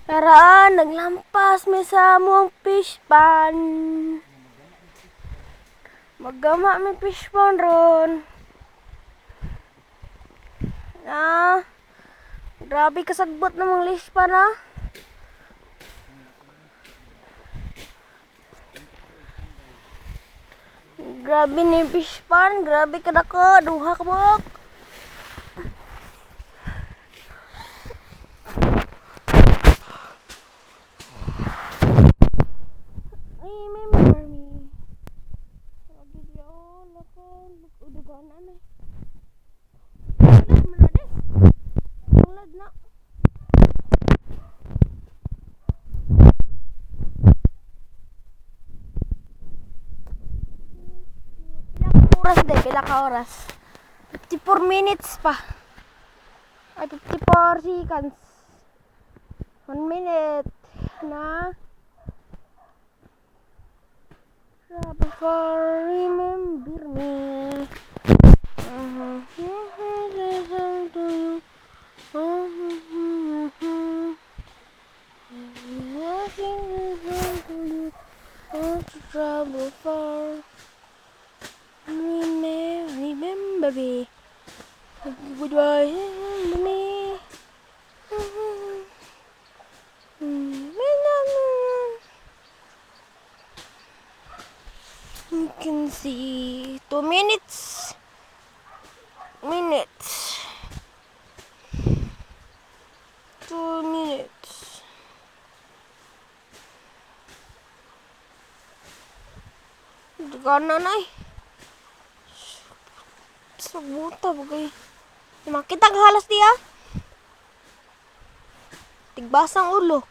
Karaan, naglampas may sa among fish pan. Magama may fish pan ron. Grabe kasagbot namang fish pan ha. Grabe ni fish pan, grabe kadako, duha ka bok. Remember me. Grabe diyo, lakon, udugan na na. Ulad man na de. Ulad na. Pila ka oras? 54 minutes pa. Ay, 54 seconds. 1 minute na. Before remember me. Trouble for remember me. Goodbye, me. You can see 2 minutes. Minutes. 2 minutes. Gana na eh. Sabuta bagay. Makita ka halas diya. Tigbasang ulo.